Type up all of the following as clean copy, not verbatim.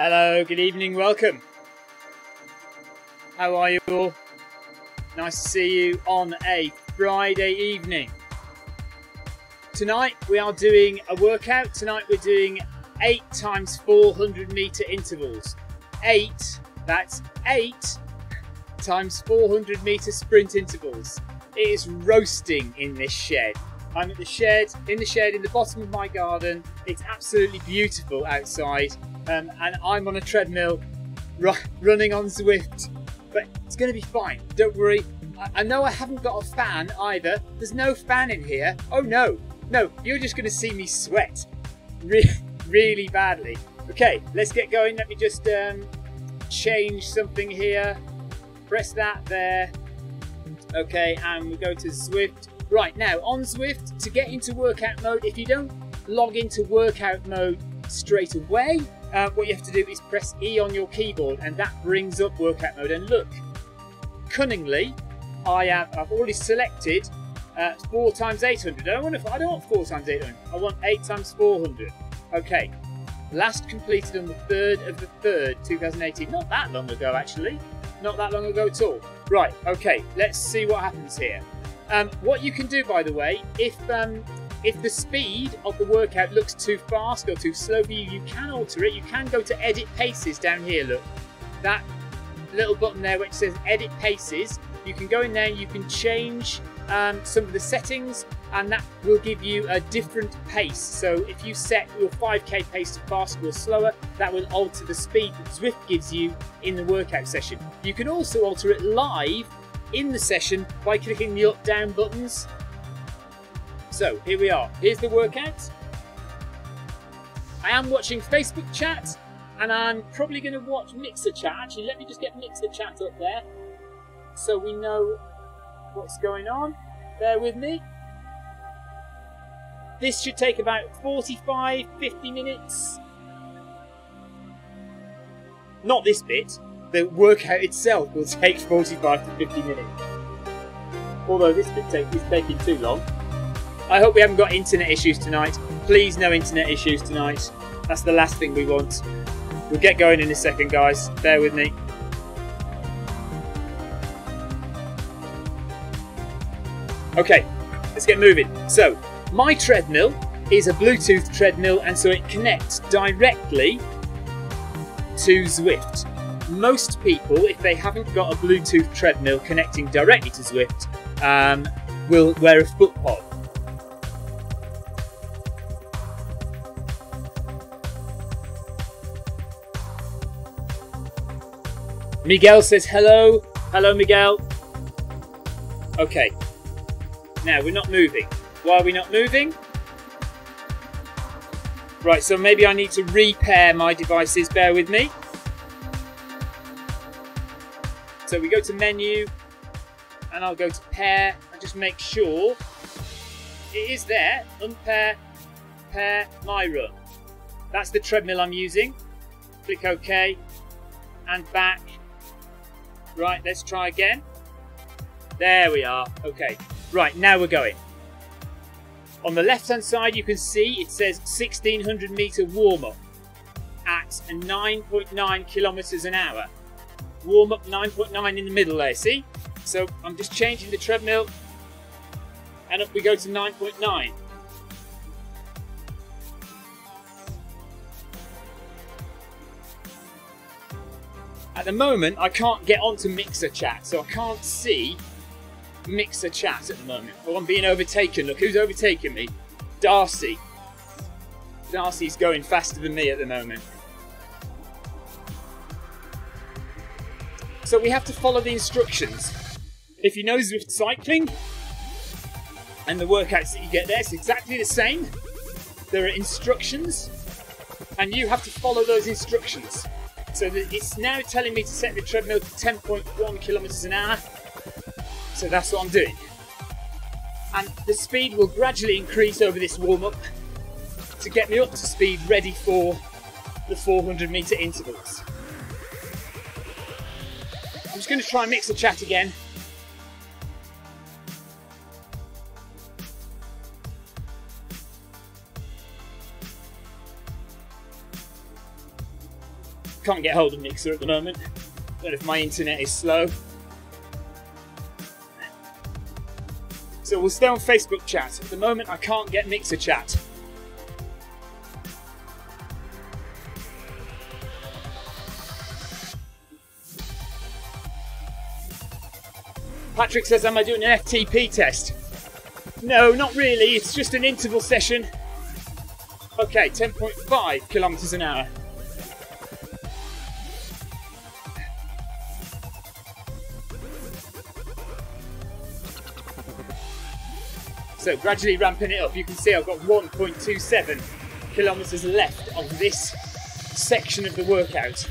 Hello, good evening, welcome. How are you all? Nice to see you on a Friday evening. Tonight we are doing a workout. Tonight we're doing 8 times 400 meter intervals. 8, that's 8 times 400 meter sprint intervals. It is roasting in this shed. I'm at the shed, in the bottom of my garden. It's absolutely beautiful outside. And I'm on a treadmill running on Zwift, but it's going to be fine, don't worry. I know I haven't got a fan either. There's no fan in here. Oh no, you're just going to see me sweat really badly. Okay, let's get going. Let me just change something here. Press that there. Okay, and we go to Zwift. Right, now on Zwift, to get into workout mode, if you don't log into workout mode straight away, what you have to do is press E on your keyboard and that brings up workout mode. And look, cunningly, I've already selected 4 times 800. I don't want 4 times 800, I want 8 times 400. Okay, last completed on the 3rd of the 3rd, 2018. Not that long ago actually, not that long ago at all. Right, okay, let's see what happens here. What you can do, by the way, if the speed of the workout looks too fast or too slow for you, you can alter it. You can go to edit paces down here, look. That little button there which says edit paces, you can go in there, you can change some of the settings and that will give you a different pace. So if you set your 5k pace to faster or slower, that will alter the speed that Zwift gives you in the workout session. You can also alter it live in the session by clicking the up down buttons. So here we are, here's the workout. I am watching Facebook chat and I'm probably going to watch Mixer chat. Actually, let me just get Mixer chat up there so we know what's going on. Bear with me. This should take about 45-50 minutes. Not this bit, the workout itself will take 45 to 50 minutes. Although this is taking too long. I hope we haven't got internet issues tonight. Please, no internet issues tonight. That's the last thing we want. We'll get going in a second, guys. Bear with me. Okay, let's get moving. So, my treadmill is a Bluetooth treadmill, and so it connects directly to Zwift. Most people, if they haven't got a Bluetooth treadmill connecting directly to Zwift, will wear a foot pod. Miguel says hello. Hello, Miguel. Okay. Now, we're not moving. Why are we not moving? Right, so maybe I need to repair my devices. Bear with me. So we go to menu, and I'll go to pair, and just make sure it is there. Unpair, pair, my run. That's the treadmill I'm using. Click OK, and back. Right, let's try again. There we are. Okay, right, now we're going. On the left hand side you can see it says 1600 meter warm up at 9.9 kilometers an hour. Warm up 9.9 in the middle there, see? So I'm just changing the treadmill and up we go to 9.9. At the moment, I can't get onto Mixer chat, so I can't see Mixer chat at the moment. Oh, I'm being overtaken. Look, who's overtaken me? Darcy. Darcy's going faster than me at the moment. So we have to follow the instructions. If you know Zwift cycling and the workouts that you get there, it's exactly the same. There are instructions and you have to follow those instructions. So it's now telling me to set the treadmill to 10.1 kilometers an hour. So that's what I'm doing. And the speed will gradually increase over this warm-up to get me up to speed ready for the 400 meter intervals. I'm just going to try and mix the chat again. Can't get hold of Mixer at the moment. Don't know if my internet is slow. So we'll stay on Facebook chat. At the moment I can't get Mixer chat. Patrick says, am I doing an FTP test? No, not really, it's just an interval session. Okay, 10.5 kilometers an hour. So gradually ramping it up. You can see I've got 1.27 kilometers left of this section of the workout.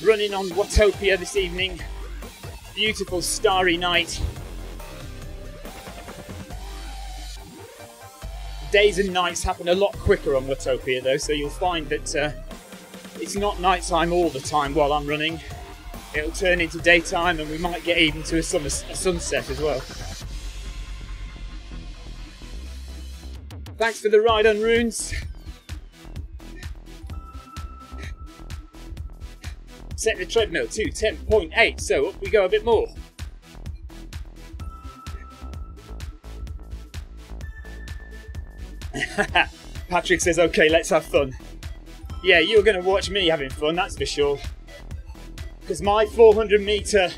Running on Watopia this evening. Beautiful starry night. Days and nights happen a lot quicker on Watopia though, so you'll find that it's not nighttime all the time while I'm running. It'll turn into daytime and we might get even to a sunset as well. Thanks for the ride on Runes. Set the treadmill to 10.8, so up we go a bit more. Patrick says, okay, let's have fun. Yeah, you're going to watch me having fun, that's for sure. Because my 400 metre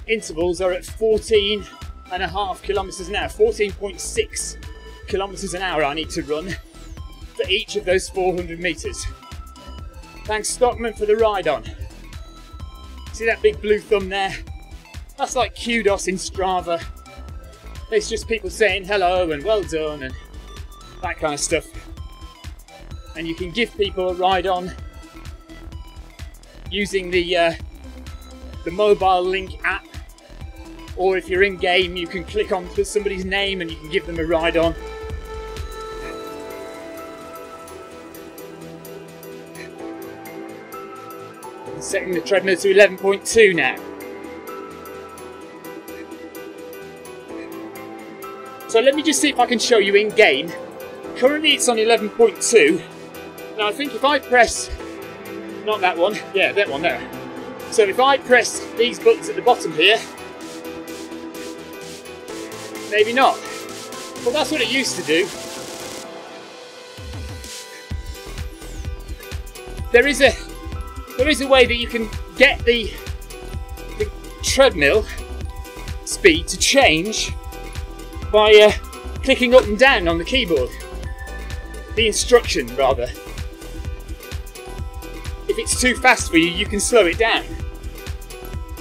intervals are at 14.5 kilometres an hour. 14.6 kilometres an hour I need to run for each of those 400 metres. Thanks Stockman for the ride on. See that big blue thumb there? That's like kudos in Strava. It's just people saying hello and well done and that kind of stuff. And you can give people a ride on using the mobile link app, or if you're in game you can click on somebody's name and you can give them a ride on. Setting the treadmill to 11.2 now. So let me just see if I can show you in game. Currently it's on 11.2. Now I think if I press, not that one, yeah, that one there. So if I press these buttons at the bottom here, maybe not. Well, that's what it used to do. There is a way that you can get the treadmill speed to change by clicking up and down on the keyboard. The instruction, rather. If it's too fast for you, you can slow it down.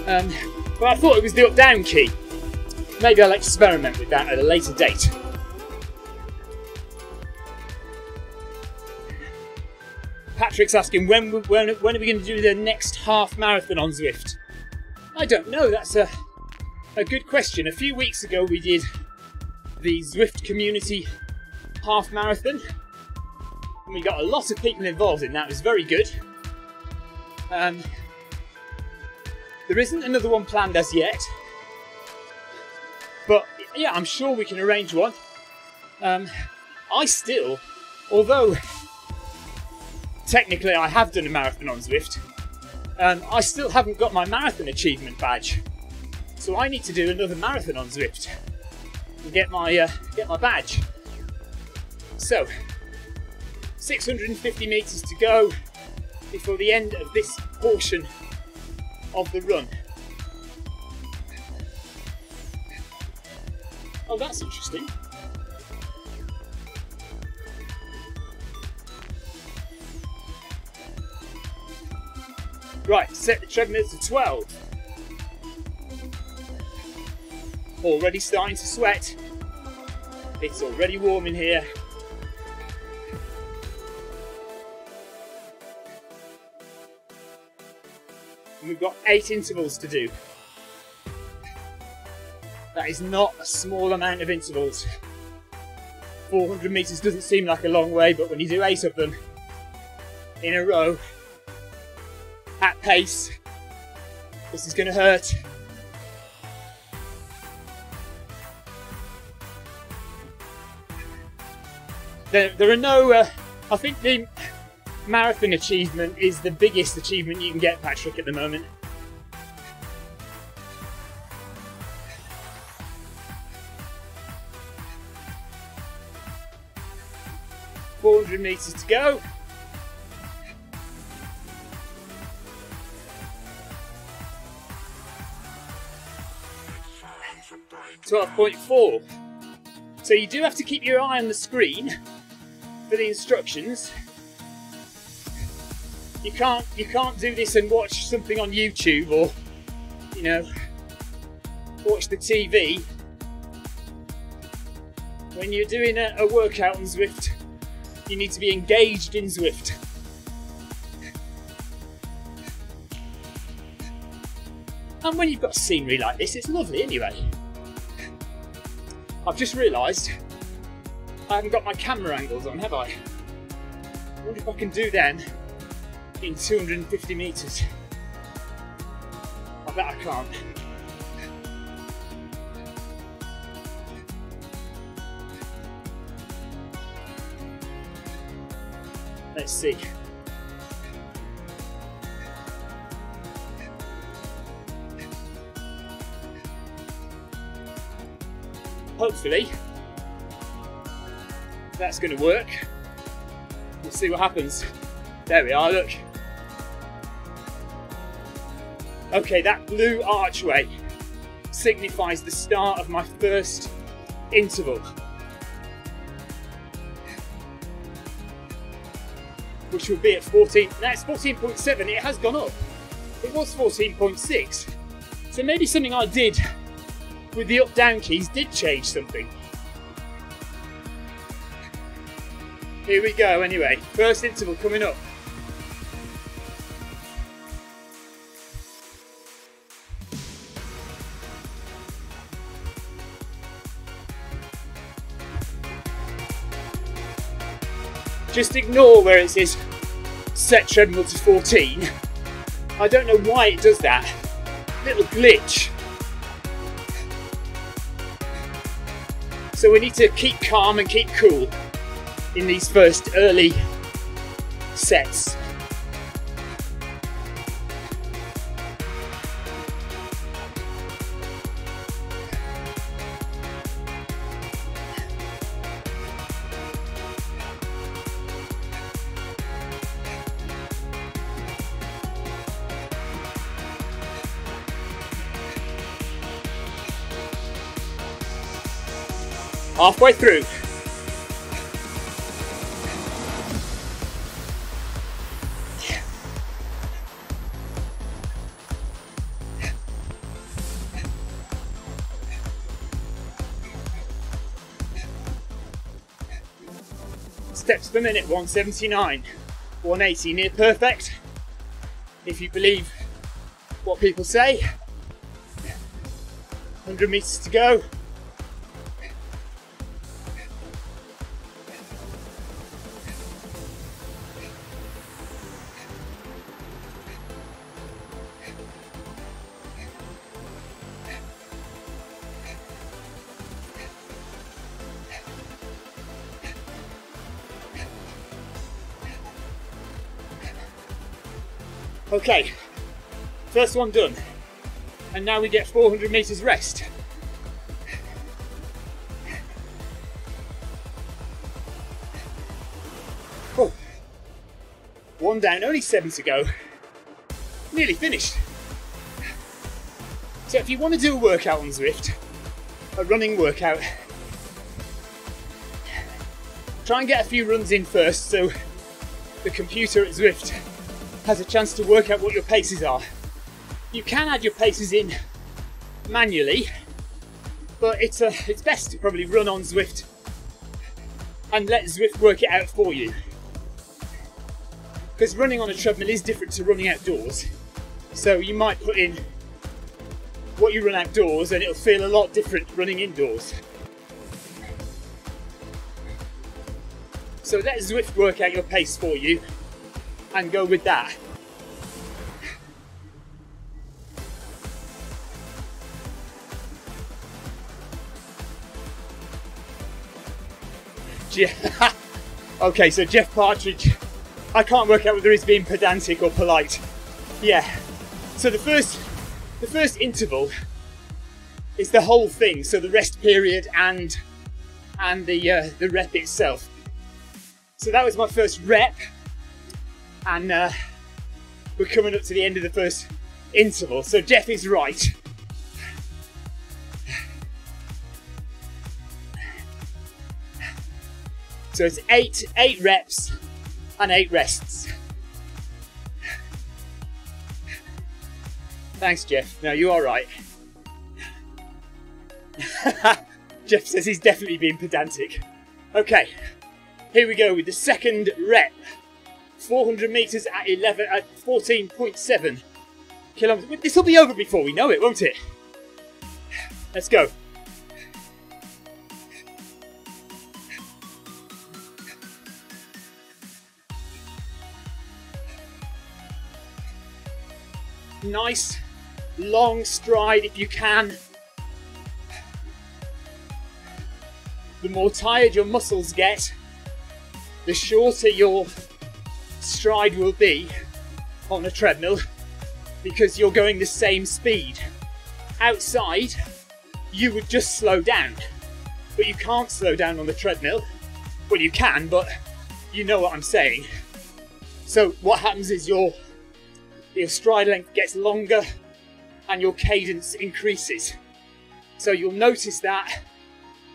But I thought it was the up-down key. Maybe I'll experiment with that at a later date. Patrick's asking, when are we going to do the next half marathon on Zwift? I don't know, that's a good question. A few weeks ago we did the Zwift community half marathon. And we got a lot of people involved in that, it was very good. There isn't another one planned as yet. But yeah, I'm sure we can arrange one. I still, although technically I have done a marathon on Zwift, I still haven't got my marathon achievement badge. So I need to do another marathon on Zwift and get my badge. So 650 metres to go before the end of this portion of the run. Oh, that's interesting. Right, set the treadmill to 12. Already starting to sweat. It's already warm in here. And we've got 8 intervals to do. That is not a small amount of intervals. 400 metres doesn't seem like a long way, but when you do 8 of them in a row, at pace, this is going to hurt. There are no, I think the marathon achievement is the biggest achievement you can get, Patrick, at the moment. $400 meters to go. 12.4. So you do have to keep your eye on the screen for the instructions. You can't do this and watch something on YouTube or, you know, watch the TV. When you're doing a workout on Zwift, you need to be engaged in Zwift. And when you've got scenery like this, it's lovely anyway. I've just realised I haven't got my camera angles on, have I? I wonder if I can do them in 250 metres. I bet I can't. Let's see. Hopefully that's going to work. We'll see what happens. There we are, look. Okay, that blue archway signifies the start of my first interval, which will be at 14. That's 14.7. It has gone up. It was 14.6. So maybe something I did with the up-down keys did change something. Here we go anyway. First interval coming up. Just ignore where it says set treadmill to 14. I don't know why it does that. Little glitch. So we need to keep calm and keep cool in these first early sets. Halfway through. Steps per minute, 179, 180, near perfect, if you believe what people say. 100 meters to go. Okay, first one done, and now we get 400 meters rest. Oh, one down, only 7 to go, nearly finished. So if you want to do a workout on Zwift, a running workout, try and get a few runs in first so the computer at Zwift has a chance to work out what your paces are. You can add your paces in manually, but it's best to probably run on Zwift and let Zwift work it out for you. Because running on a treadmill is different to running outdoors. So you might put in what you run outdoors and it'll feel a lot different running indoors. So let Zwift work out your pace for you and go with that. Okay, so Jeff Partridge, I can't work out whether he's being pedantic or polite. Yeah. So the first interval is the whole thing. So the rest period and the rep itself. So that was my first rep, and we're coming up to the end of the first interval. So Jeff is right. So it's eight reps and 8 rests. Thanks, Jeff. No, you are right. Jeff says he's definitely being pedantic. Okay, here we go with the second rep. 400 meters at 14.7 kilometers. This will be over before we know it, won't it? Let's go. Nice long stride if you can. The more tired your muscles get, the shorter your stride will be on a treadmill, because you're going the same speed. Outside, you would just slow down, but you can't slow down on the treadmill. Well, you can, but you know what I'm saying. So what happens is your stride length gets longer and your cadence increases. So you'll notice that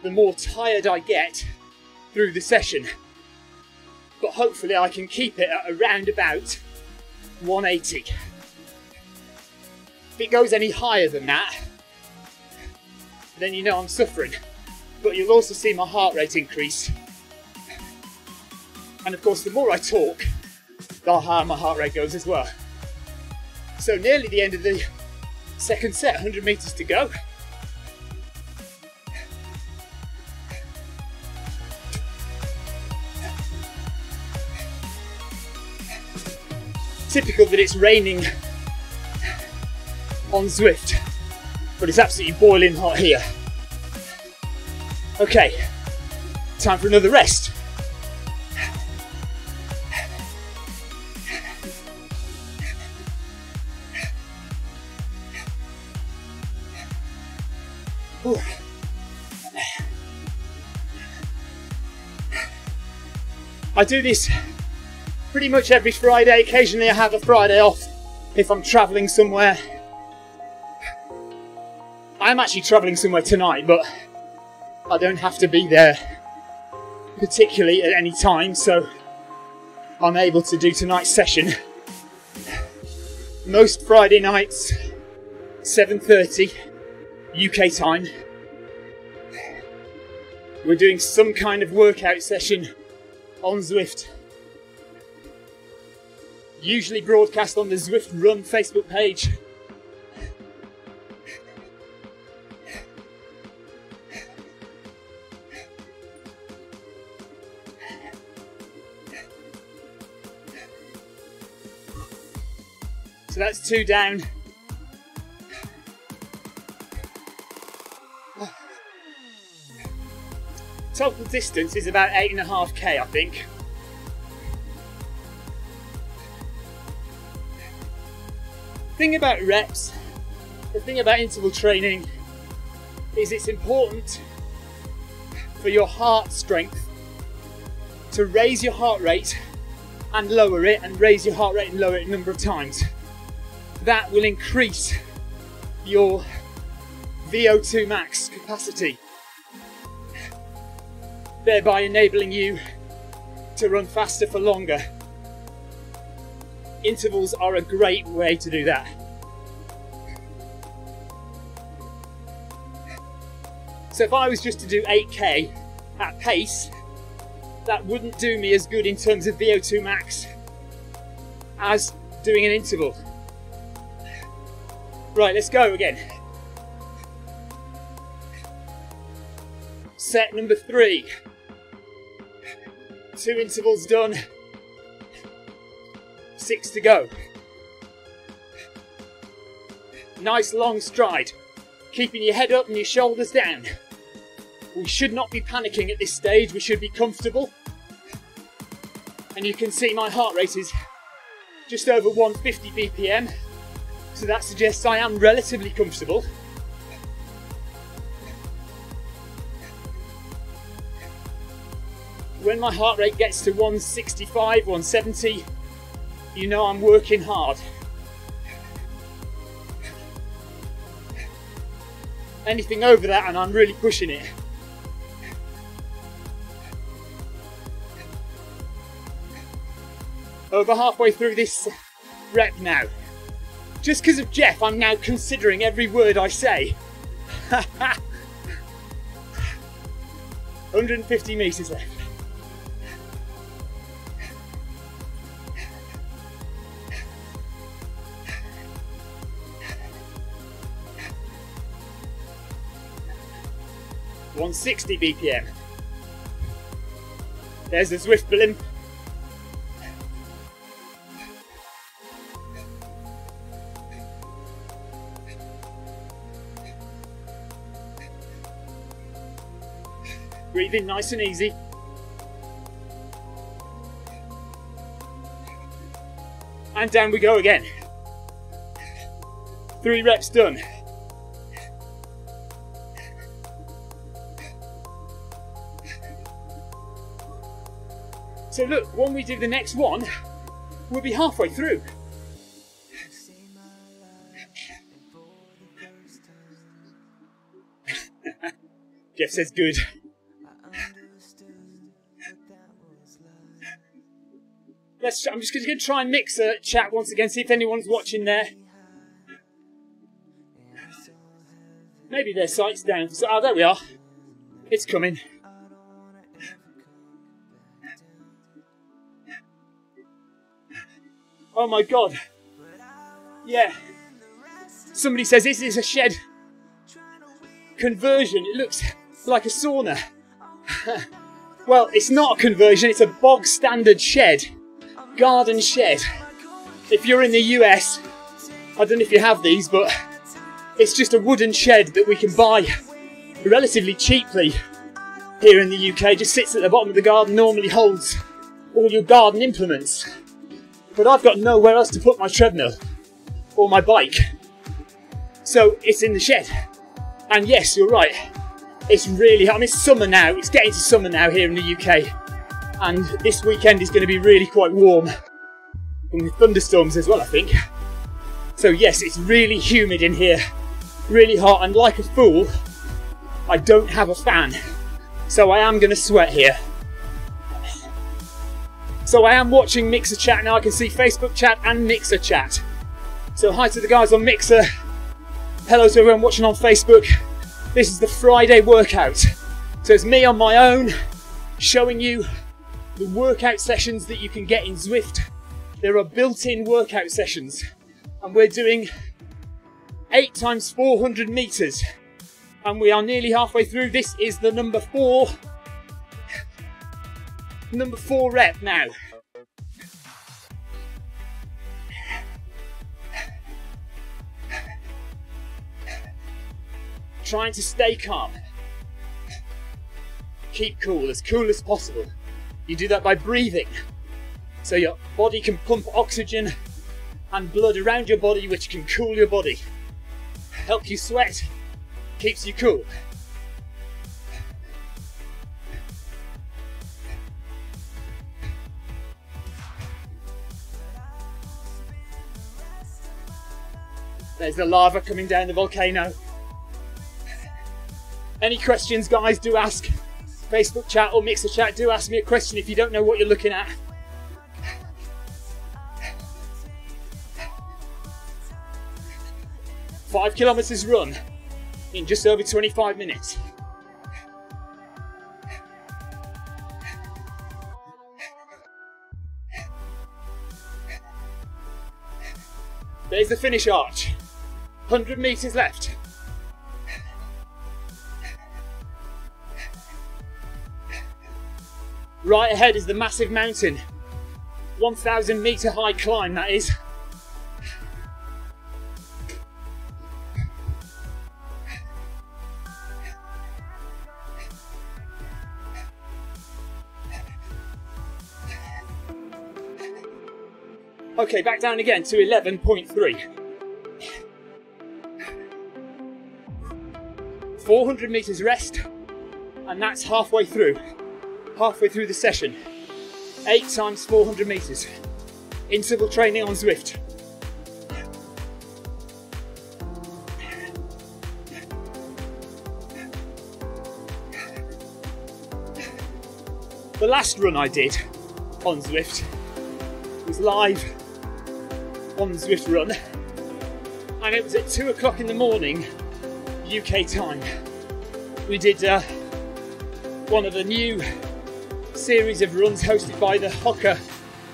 the more tired I get through the session, but hopefully I can keep it at around about 180. If it goes any higher than that, then you know I'm suffering. But you'll also see my heart rate increase. And of course, the more I talk, the higher my heart rate goes as well. So nearly the end of the second set, 100 meters to go. Typical that it's raining on Zwift, but it's absolutely boiling hot here. Okay, time for another rest. Ooh. I do this pretty much every Friday. Occasionally I have a Friday off if I'm travelling somewhere. I'm actually travelling somewhere tonight, but I don't have to be there particularly at any time, so I'm able to do tonight's session. Most Friday nights, 7:30 UK time, we're doing some kind of workout session on Zwift. Usually broadcast on the Zwift Run Facebook page. So that's 2 down. Total distance is about 8.5k, I think. The thing about reps, the thing about interval training, is it's important for your heart strength to raise your heart rate and lower it, and raise your heart rate and lower it a number of times. That will increase your VO2 max capacity, thereby enabling you to run faster for longer. Intervals are a great way to do that. So if I was just to do 8k at pace, that wouldn't do me as good in terms of VO2 max as doing an interval. Right, let's go again. Set number 3. 2 intervals done. 6 to go. Nice long stride, keeping your head up and your shoulders down. We should not be panicking at this stage, we should be comfortable. And you can see my heart rate is just over 150 BPM. So that suggests I am relatively comfortable. When my heart rate gets to 165, 170, you know I'm working hard. Anything over that and I'm really pushing it. Over halfway through this rep now. Just because of Jeff, I'm now considering every word I say. 150 metres left. .160 BPM. There's the Zwift blimp. Breathe in nice and easy. And down we go again. 3 reps done. So look, when we do the next one, we'll be halfway through. Jeff says good. I'm just going to try and mix a chat once again, see if anyone's watching there. Maybe their sight's down. So, oh, there we are. It's coming. Oh my God. Yeah. Somebody says this is a shed conversion. It looks like a sauna. Well, it's not a conversion, it's a bog standard shed. Garden shed. If you're in the US, I don't know if you have these, but it's just a wooden shed that we can buy relatively cheaply here in the UK. Just sits at the bottom of the garden, normally holds all your garden implements. But I've got nowhere else to put my treadmill or my bike. So it's in the shed. And yes, you're right. It's really hot. I mean, it's summer now. It's getting to summer now here in the UK. And this weekend is going to be really quite warm. And with thunderstorms as well, I think. So yes, it's really humid in here. Really hot. And like a fool, I don't have a fan. So I am going to sweat here. So I am watching Mixer Chat now. I can see Facebook Chat and Mixer Chat. So hi to the guys on Mixer. Hello to everyone watching on Facebook. This is the Friday workout. So it's me on my own showing you the workout sessions that you can get in Zwift. There are built-in workout sessions. And we're doing 8 times 400 meters. And we are nearly halfway through. This is the number 4 rep now. Trying to stay calm. Keep cool as possible. You do that by breathing. So your body can pump oxygen and blood around your body, which can cool your body. Help you sweat, keeps you cool. There's the lava coming down the volcano. Any questions, guys, do ask. Facebook chat or Mixer Chat, do ask me a question if you don't know what you're looking at. Five kilometers run in just over 25 minutes. There's the finish arch. 100 meters left. Right ahead is the massive mountain. 1,000 meter high climb, that is. Okay, back down again to 11.3. 400 meters rest, and that's halfway through the session. 8 times 400 meters. Interval training on Zwift. The last run I did on Zwift was live on the Zwift run, and it was at 2 o'clock in the morning UK time. We did one of the new series of runs hosted by the Hoka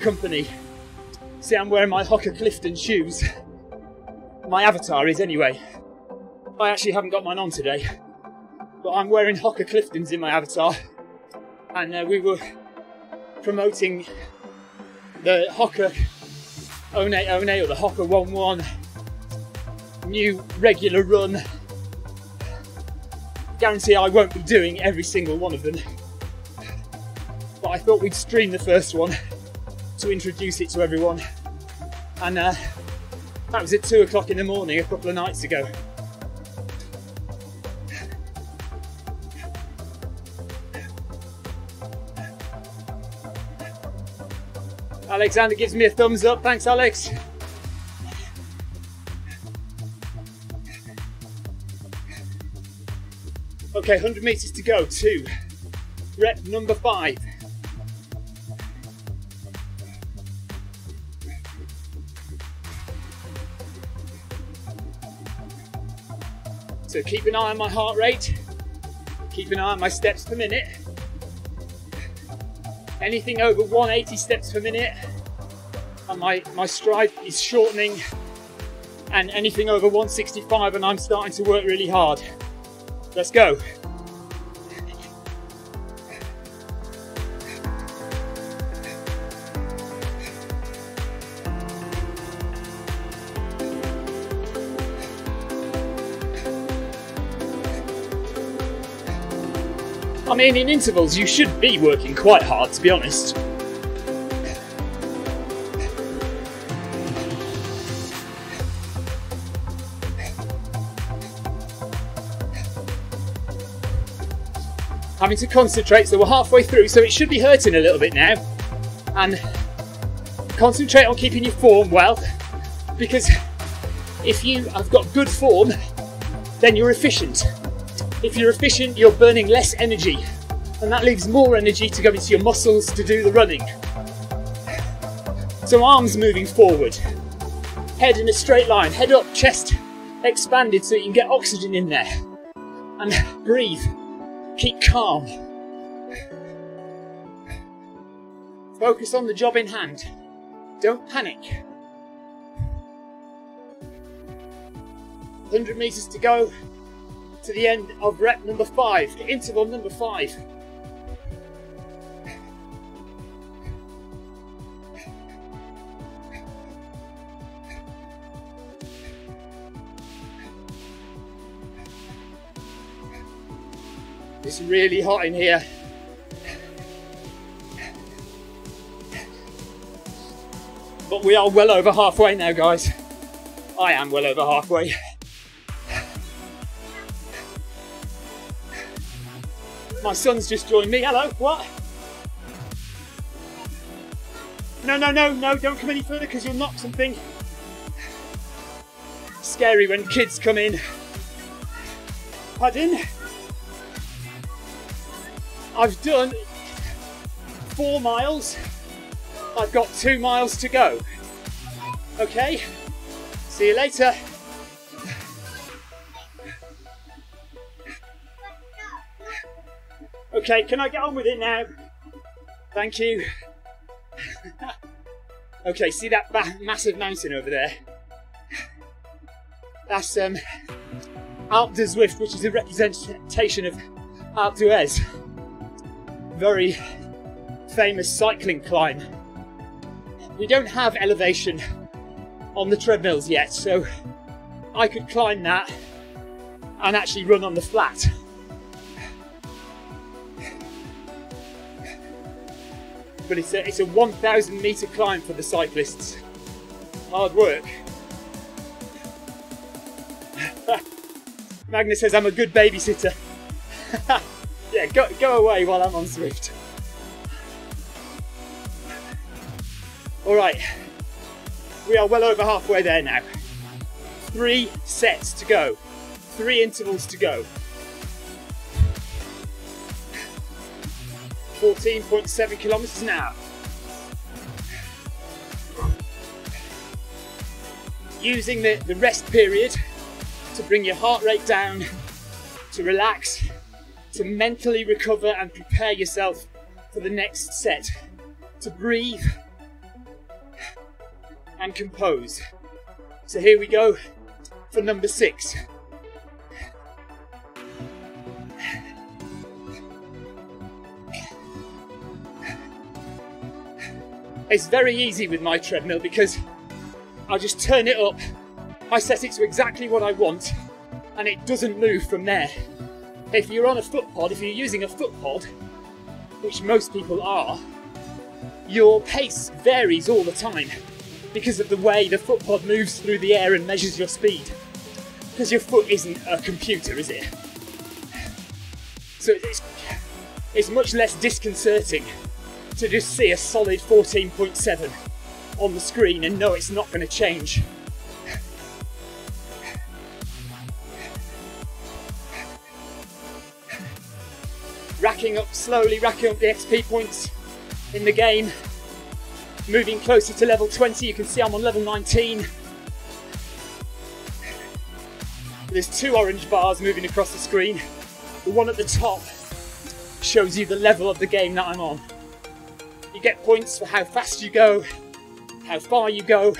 company. See, I'm wearing my Hoka Clifton shoes. My avatar is anyway. I actually haven't got mine on today, but I'm wearing Hoka Cliftons in my avatar, and we were promoting the Hoka One or the Hoka 11 new regular run. Guarantee I won't be doing every single one of them, but I thought we'd stream the first one to introduce it to everyone, and that was at 2 o'clock in the morning a couple of nights ago. Alexander gives me a thumbs up, thanks Alex. Okay, 100 meters to go to rep number 5. So keep an eye on my heart rate, keep an eye on my steps per minute. Anything over 180 steps per minute, and my stride is shortening, and anything over 165 and I'm starting to work really hard. Let's go. I mean, in intervals you should be working quite hard, to be honest. Having to concentrate, so we're halfway through, so it should be hurting a little bit now. And concentrate on keeping your form well, because if you have got good form, then you're efficient. If you're efficient, you're burning less energy, and that leaves more energy to go into your muscles to do the running. So arms moving forward, head in a straight line, head up, chest expanded so you can get oxygen in there. And breathe, keep calm. Focus on the job in hand, don't panic. 100 meters to go to the end of rep number 5, interval number 5. It's really hot in here. But we are well over halfway now, guys. I am well over halfway. My son's just joined me. Hello, what? No, don't come any further because you'll knock something. Scary when kids come in. Pardon? I've done 4 miles. I've got 2 miles to go. Okay, see you later. Okay, can I get on with it now? Thank you. Okay, see that massive mountain over there? That's Alpe de Zwift, which is a representation of Alpe d'Huez. Very famous cycling climb. We don't have elevation on the treadmills yet, so I could climb that and actually run on the flat. But it's a 1,000 metre climb for the cyclists. hard work. Magnus says I'm a good babysitter. Yeah, go away while I'm on Zwift. All right, we are well over halfway there now. 3 sets to go, 3 intervals to go. 14.7 kilometers an hour. Using the rest period to bring your heart rate down, to relax, to mentally recover and prepare yourself for the next set, to breathe and compose. So here we go for number 6. It's very easy with my treadmill because I just turn it up, I set it to exactly what I want, and it doesn't move from there. If you're on a foot pod, if you're using a foot pod, which most people are, your pace varies all the time because of the way the foot pod moves through the air and measures your speed. Because your foot isn't a computer, is it? So it's much less disconcerting to just see a solid 14.7 on the screen and know it's not going to change. Slowly racking up the XP points in the game, moving closer to level 20. You can see I'm on level 19. There's 2 orange bars moving across the screen. The one at the top shows you the level of the game that I'm on. You get points for how fast you go, how far you go,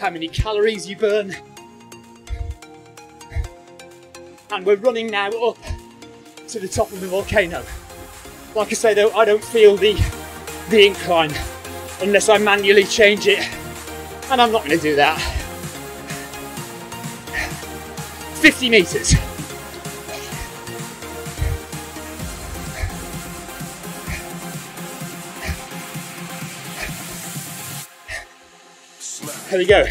how many calories you burn. And we're running now up to the top of the volcano. Like I say though, I don't feel the incline unless I manually change it, and I'm not going to do that. 50 metres. There we go.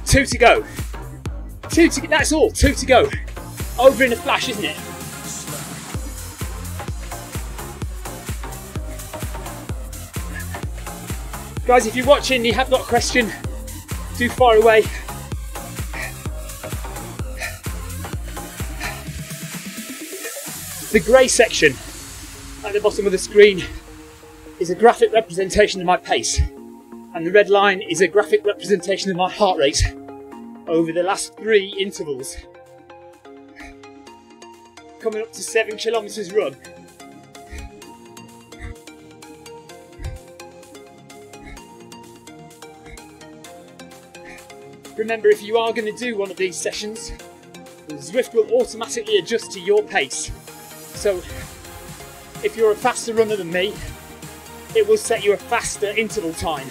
Two to go. That's all. 2 to go. Over in a flash, isn't it? Guys, if you're watching, you have got a question, too far away. The grey section at the bottom of the screen is a graphic representation of my pace, and the red line is a graphic representation of my heart rate over the last 3 intervals. Coming up to 7 kilometers run. Remember, if you are going to do one of these sessions, Zwift will automatically adjust to your pace. So if you're a faster runner than me, it will set you a faster interval time.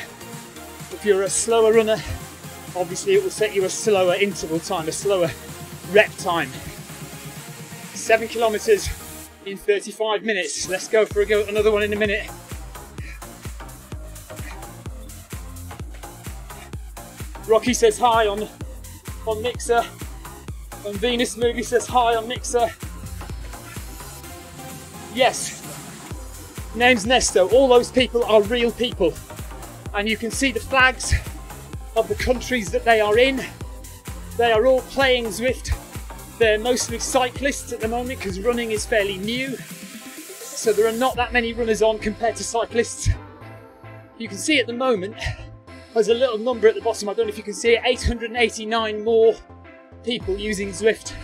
If you're a slower runner, obviously it will set you a slower interval time, a slower rep time. 7 kilometers in 35 minutes. Let's go for another one in a minute. Rocky says hi on Mixer. And Venus Movie says hi on Mixer. Yes, name's Nesto. All those people are real people. And you can see the flags of the countries that they are in. They are all playing Zwift. They're mostly cyclists at the moment because running is fairly new. So there are not that many runners on compared to cyclists. You can see at the moment, there's a little number at the bottom, I don't know if you can see it, 889 more people using Zwift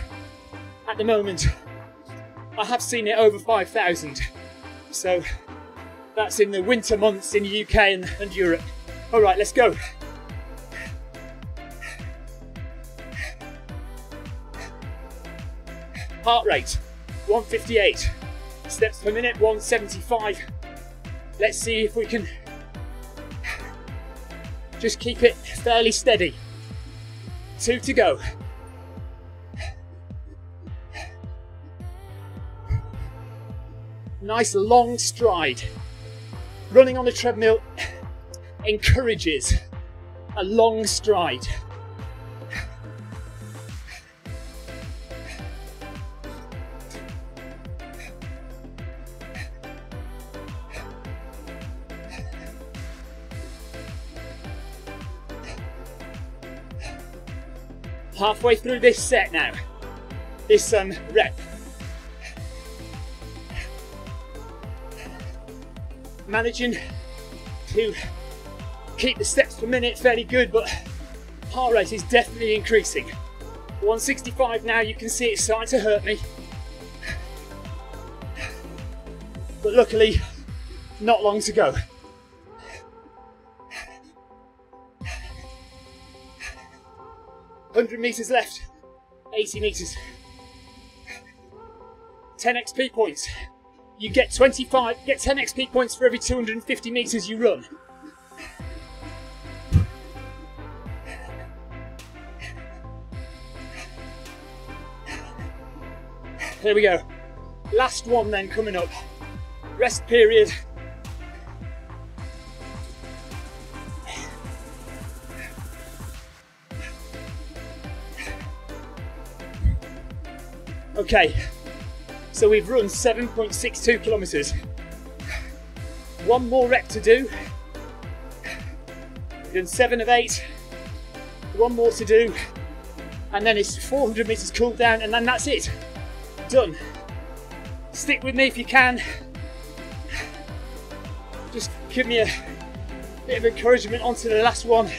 at the moment. I have seen it over 5,000. So that's in the winter months in the UK and Europe. All right, let's go. Heart rate, 158. Steps per minute, 175. Let's see if we can just keep it fairly steady. 2 to go. Nice long stride. Running on the treadmill encourages a long stride. Halfway through this set now, this rep. Managing to keep the steps per minute fairly good, but heart rate is definitely increasing. 165 now, you can see it's starting to hurt me. But luckily, not long to go. $100 meters left, 80 meters. 10 XP points. You get 10 XP points for every 250 meters you run. Here we go. Last one then coming up. Rest period. Okay, so we've run 7.62 kilometers. One more rep to do. We've done 7 of 8. One more to do. And then it's 400 meters cool down, and then that's it. Done. Stick with me if you can. Just give me a bit of encouragement onto the last one.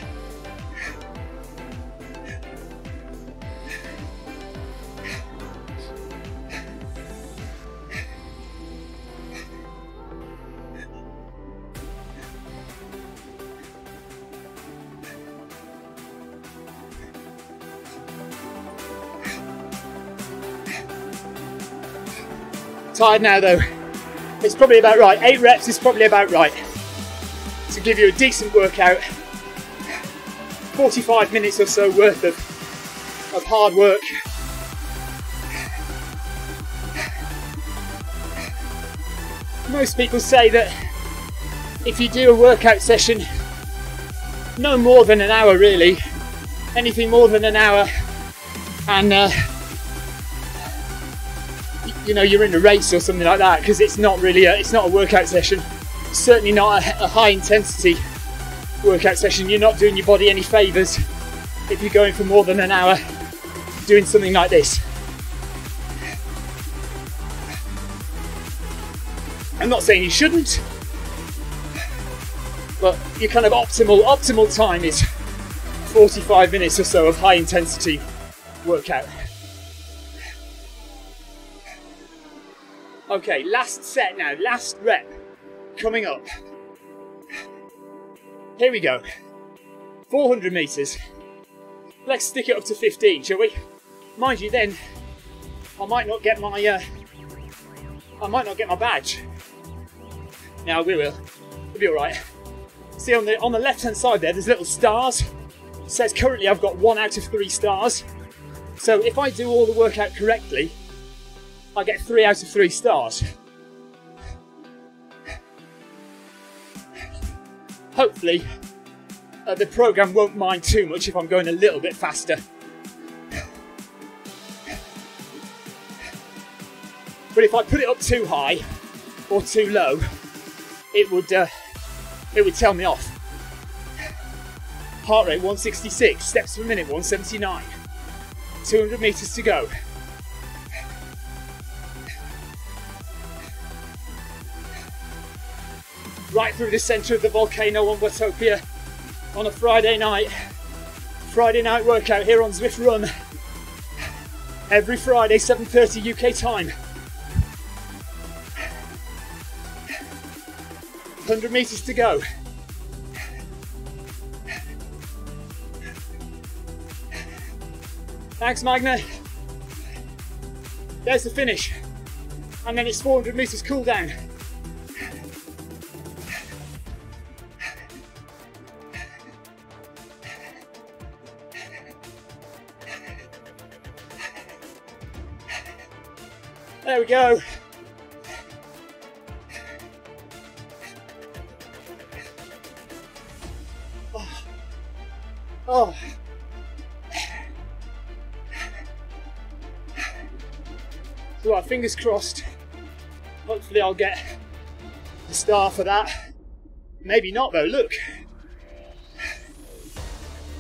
Tired now though. It's probably about right. 8 reps is probably about right to give you a decent workout. 45 minutes or so worth of hard work. Most people say that if you do a workout session, no more than an hour really, anything more than an hour, and you know, you're in a race or something like that, because it's not really it's not a workout session. It's certainly not a high intensity workout session. You're not doing your body any favours if you're going for more than an hour doing something like this. I'm not saying you shouldn't, but your kind of optimal time is 45 minutes or so of high intensity workout. Okay, last set now, last rep coming up. Here we go. 400 meters. Let's stick it up to 15, shall we? Mind you, then I might not get my badge. No, we will. It'll be all right. See on the left-hand side there's little stars. It says currently I've got 1 out of 3 stars. So if I do all the workout correctly, I get 3 out of 3 stars. Hopefully, the program won't mind too much if I'm going a little bit faster. But if I put it up too high or too low, it would tell me off. Heart rate 166, steps per minute 179. 200 meters to go. Right through the centre of the volcano on Watopia on a Friday night. Friday night workout here on Zwift Run. Every Friday, 7:30 UK time. 100 meters to go. Thanks, Magna. There's the finish. And then it's 400 meters cool down. There we go. Oh. Well, fingers crossed. Hopefully I'll get the star for that. Maybe not though, look.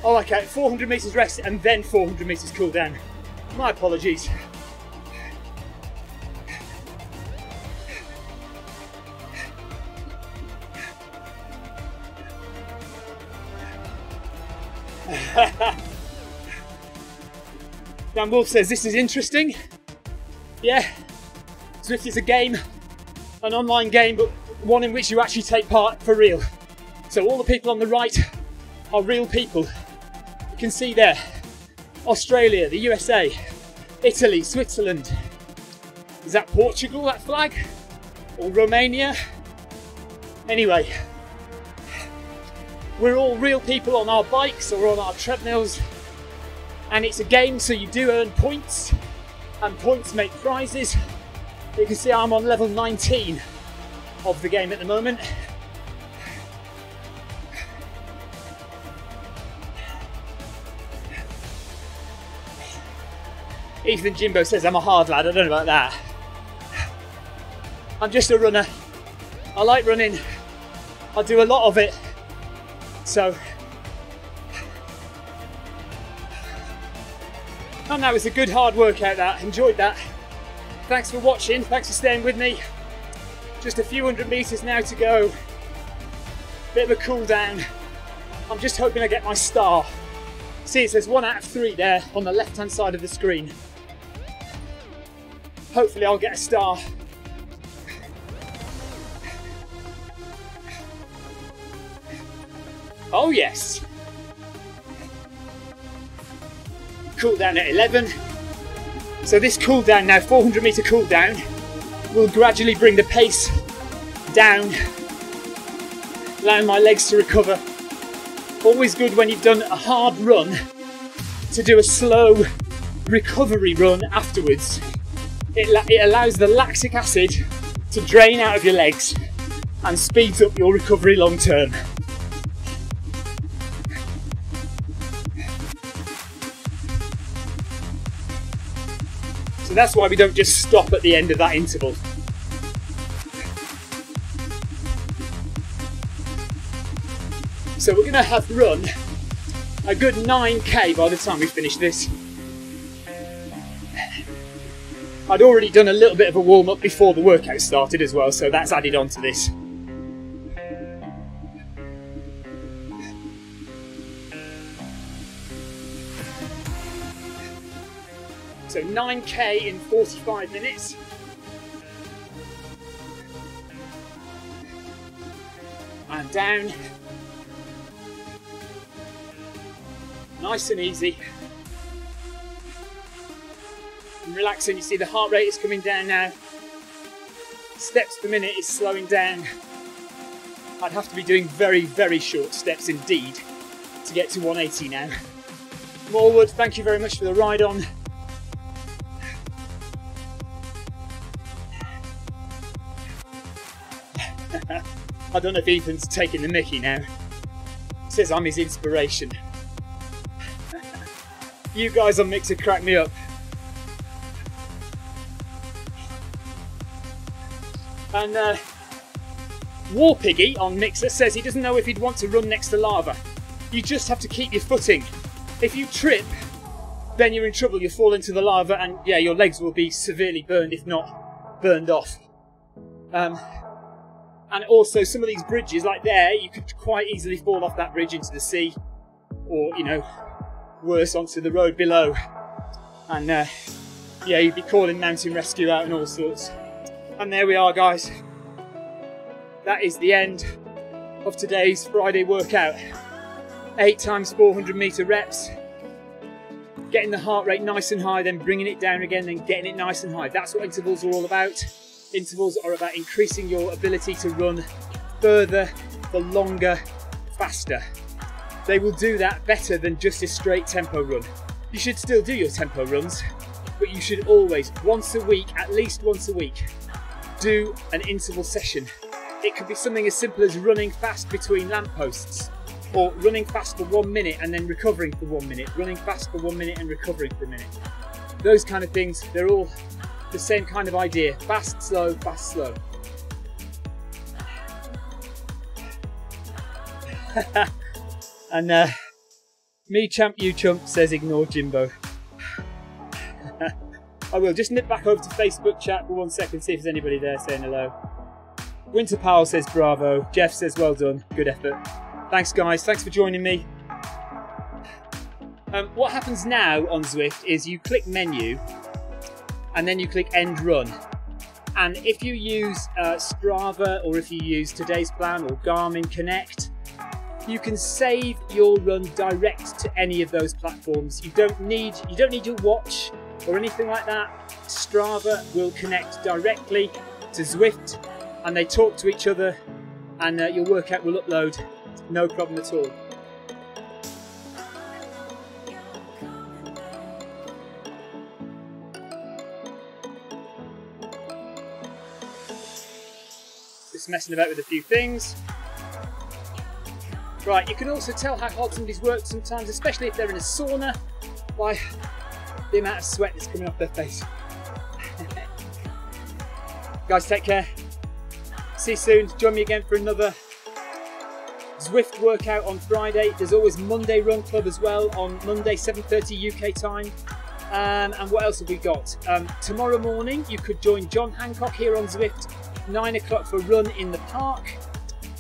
Oh, okay, 400 metres rest and then 400 metres cool down. My apologies. Dan Wolf says this is interesting. Yeah, Zwift is a game, an online game, but one in which you actually take part for real. So all the people on the right are real people. You can see there, Australia, the USA, Italy, Switzerland. Is that Portugal, that flag? Or Romania? Anyway, we're all real people on our bikes or on our treadmills, and it's a game, so you do earn points, and points make prizes. You can see I'm on level 19 of the game at the moment. Ethan Jimbo says I'm a hard lad. I don't know about that. I'm just a runner. I like running. I do a lot of it. So, and that was a good hard workout. That enjoyed that. Thanks for watching. Thanks for staying with me. Just a few hundred meters now to go. Bit of a cool down. I'm just hoping I get my star. See, it says 1 out of 3 there on the left hand side of the screen. Hopefully I'll get a star. Oh yes. Cool down at 11. So this cool down now, 400 meter cool down, will gradually bring the pace down, allowing my legs to recover. Always good when you've done a hard run to do a slow recovery run afterwards. It allows the lactic acid to drain out of your legs and speeds up your recovery long term. So that's why we don't just stop at the end of that interval. So we're going to have run a good 9k by the time we finish this. I'd already done a little bit of a warm-up before the workout started as well, so that's added on to this. So 9k in 45 minutes. And down. Nice and easy. And relaxing, you see the heart rate is coming down now. Steps per minute is slowing down. I'd have to be doing very, very short steps indeed to get to 180 now. Morwood, thank you very much for the ride on. I don't know if Ethan's taking the mickey now. He says I'm his inspiration. You guys on Mixer crack me up. And War Piggy on Mixer says he doesn't know if he'd want to run next to lava. You just have to keep your footing. If you trip, then you're in trouble. You fall into the lava and yeah, your legs will be severely burned, if not burned off. And also some of these bridges like there, you could quite easily fall off that bridge into the sea, or, you know, worse, onto the road below. And yeah, you'd be calling mountain rescue out and all sorts. And there we are, guys. That is the end of today's Friday workout. 8 times 400 meter reps. Getting the heart rate nice and high, then bringing it down again, then getting it nice and high. That's what intervals are all about. Intervals are about increasing your ability to run further, for longer, faster. They will do that better than just a straight tempo run. You should still do your tempo runs, but you should always, once a week, at least once a week, do an interval session. It could be something as simple as running fast between lampposts. or running fast for 1 minute and then recovering for 1 minute, running fast for 1 minute and recovering for a minute. Those kind of things, they're all the same kind of idea. Fast, slow, fast, slow. And me champ, you chump says ignore Jimbo. I will just nip back over to Facebook chat for 1 second, see if there's anybody there saying hello. Winter Powell says bravo. Jeff says well done, good effort. Thanks guys, thanks for joining me. What happens now on Zwift is you click menu and then you click end run. And if you use Strava, or if you use Today's Plan or Garmin Connect, you can save your run direct to any of those platforms. You don't need your watch or anything like that. Strava will connect directly to Zwift and they talk to each other, and your workout will upload, no problem at all. Just messing about with a few things. Right, you can also tell how hard somebody's worked sometimes, especially if they're in a sauna, by the amount of sweat that's coming off their face. Guys, take care. See you soon. Join me again for another Zwift workout on Friday. There's always Monday Run Club as well on Monday, 7:30 UK time. And what else have we got? Tomorrow morning, you could join John Hancock here on Zwift, 9 o'clock for Run in the Park.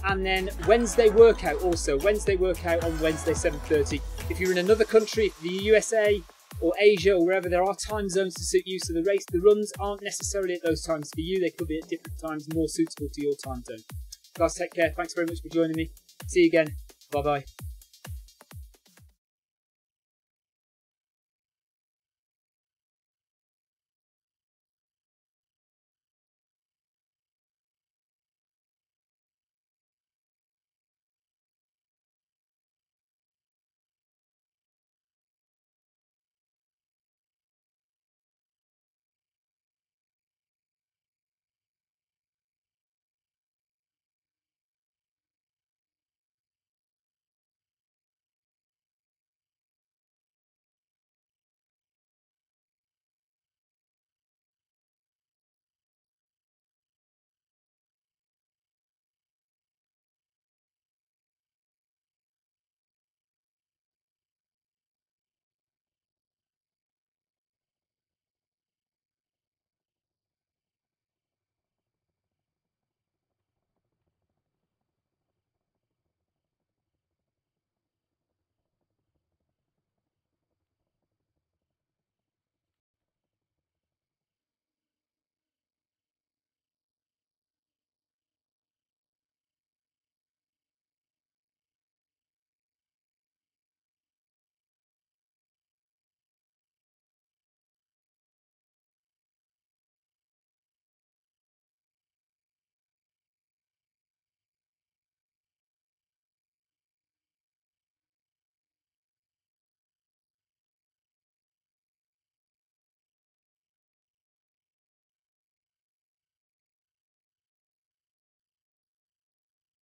And then Wednesday workout also. Wednesday workout on Wednesday, 7:30. If you're in another country, the USA or Asia or wherever, there are time zones to suit you. So the runs aren't necessarily at those times for you. They could be at different times, more suitable to your time zone. Guys, take care. Thanks very much for joining me. See you again. Bye-bye.